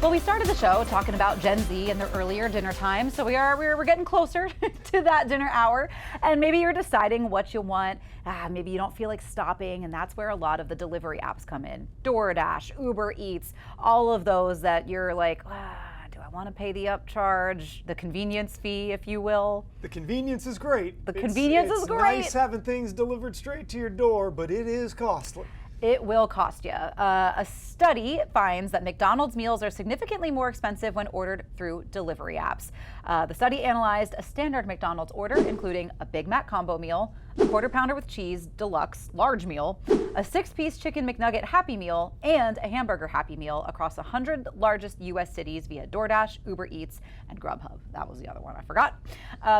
Well, we started the show talking about Gen Z and their earlier dinner time, so we're getting closer to that dinner hour, and maybe you're deciding what you want. Maybe you don't feel like stopping, and that's where a lot of the delivery apps come in. DoorDash, Uber Eats, all of those that you're like, do I want to pay the upcharge, the convenience fee, if you will? The convenience is great. Convenience is great. It's nice having things delivered straight to your door, but it is costly. It will cost you. A study finds that McDonald's meals are significantly more expensive when ordered through delivery apps. The study analyzed a standard McDonald's order, including a Big Mac combo meal, a quarter pounder with cheese deluxe large meal, a 6-piece chicken McNugget Happy Meal, and a hamburger Happy Meal across 100 largest U.S. cities via DoorDash, Uber Eats, and Grubhub. That was the other one I forgot.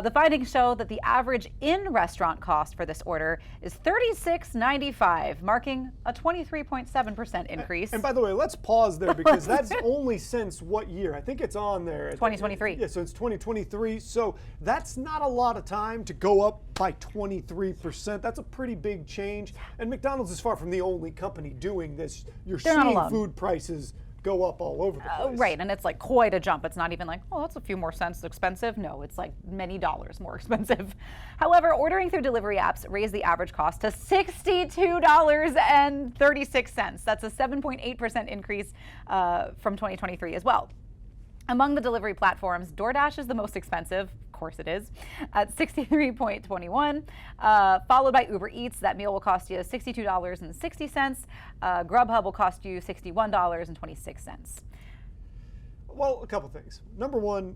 The findings show that the average in-restaurant cost for this order is $36.95, marking a 23.7% increase. And by the way, let's pause there because that's only since what year? I think it's on there. 2023. Yeah, so it's 2023. So that's not a lot of time to go up by 23%. That's a pretty big change. And McDonald's is far from the only company doing this. They're seeing food prices go up all over the place. Right, and it's like quite a jump. It's not even like, oh, that's a few more cents expensive. No, it's like many dollars more expensive. However, ordering through delivery apps raised the average cost to $62.36. That's a 7.8% increase from 2023 as well. Among the delivery platforms, DoorDash is the most expensive, of course it is, at $63.21, followed by Uber Eats. That meal will cost you $62.60. Grubhub will cost you $61.26. Well, a couple things. Number one,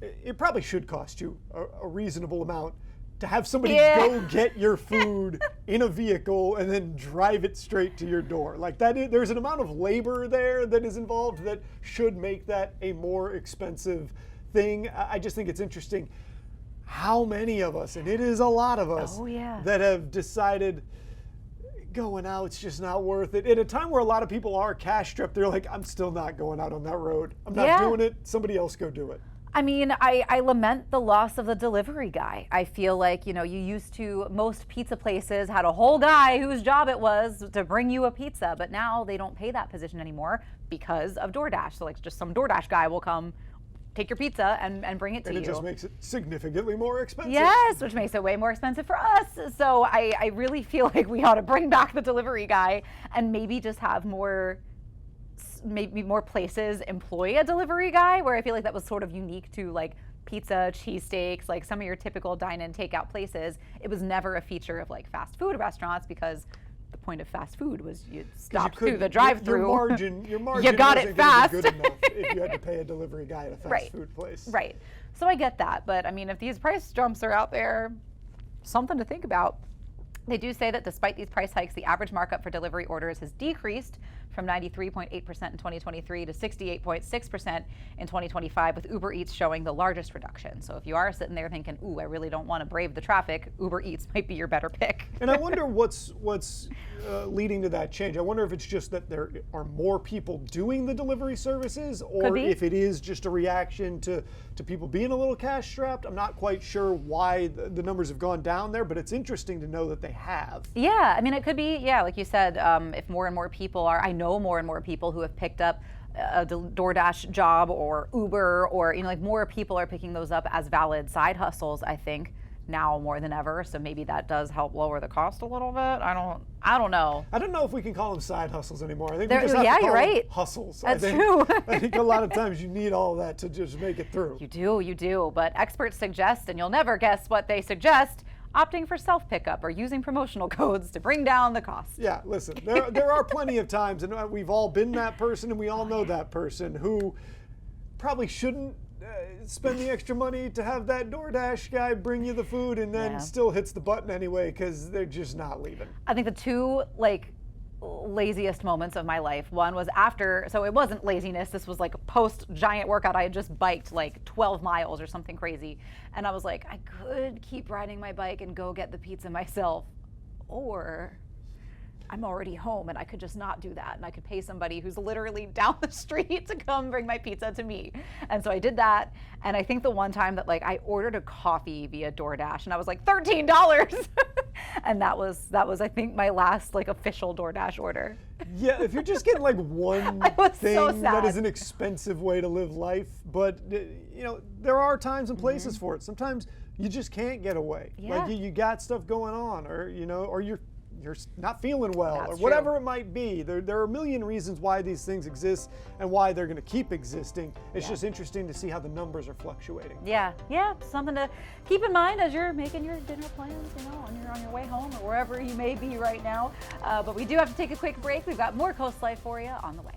it probably should cost you a reasonable amount to have somebody go get your food in a vehicle and then drive it straight to your door. Like that, there's an amount of labor there that is involved that should make that a more expensive thing. I just think it's interesting how many of us, and it is a lot of us, that have decided going out, it's just not worth it. At a time where a lot of people are cash strapped, they're like, I'm still not going out on that road. I'm not doing it. Somebody else go do it. I mean, I lament the loss of the delivery guy. I feel like, you used to, most pizza places had a whole guy whose job it was to bring you a pizza, but now they don't pay that position anymore because of DoorDash. So like just some DoorDash guy will come, take your pizza and bring it to you. And it just makes it significantly more expensive. Yes, which makes it way more expensive for us. So I really feel like we ought to bring back the delivery guy and maybe just have maybe more places employ a delivery guy, where I feel like that was sort of unique to like pizza, cheesesteaks, like some of your typical dine-in takeout places. It was never a feature of like fast food restaurants because the point of fast food was you stopped through the drive-through. Your margin you got it fast. Good enough if you had to pay a delivery guy at a fast food place. Right. So I get that, but I mean, if these price jumps are out there, something to think about. They do say that despite these price hikes, the average markup for delivery orders has decreased from 93.8% in 2023 to 68.6% in 2025, with Uber Eats showing the largest reduction. So if you are sitting there thinking, ooh, I really don't want to brave the traffic, Uber Eats might be your better pick. And I wonder what's leading to that change. I wonder if it's just that there are more people doing the delivery services, or if it is just a reaction to people being a little cash strapped. I'm not quite sure why the numbers have gone down there, but it's interesting to know that they have. Yeah, I mean, it could be, like you said, if more and more people I know more and more people who have picked up a DoorDash job or Uber, or like more people are picking those up as valid side hustles, I think, now more than ever. So maybe that does help lower the cost a little bit. I don't know. I don't know if we can call them side hustles anymore. I think we just have to call them hustles. That's true. I think a lot of times you need all of that to just make it through. You do. But experts suggest, and you'll never guess what they suggest, opting for self-pickup or using promotional codes to bring down the cost. Yeah, listen, there are plenty of times, and we've all been that person, and we all know that person who probably shouldn't spend the extra money to have that DoorDash guy bring you the food, and then still hits the button anyway because they're just not leaving. I think the two laziest moments of my life, one was after, so it wasn't laziness, this was like post giant workout. I had just biked like 12 miles or something crazy, and I was like, I could keep riding my bike and go get the pizza myself, or I'm already home and I could just not do that, and I could pay somebody who's literally down the street to come bring my pizza to me. And so I did that. And I think the one time that I ordered a coffee via DoorDash and I was like $13 And that was I think my last like official DoorDash order. Yeah, if you're just getting like one was thing, so that is sad. an expensive way to live life. But there are times and places for it. Sometimes you just can't get away. Yeah. Like you got stuff going on, or or you're not feeling well, That's or whatever true. it might be. There are a million reasons why these things exist and why they're going to keep existing. It's just interesting to see how the numbers are fluctuating. Yeah, something to keep in mind as you're making your dinner plans, on your way home or wherever you may be right now. But we do have to take a quick break. We've got more Coast Life for you on the way.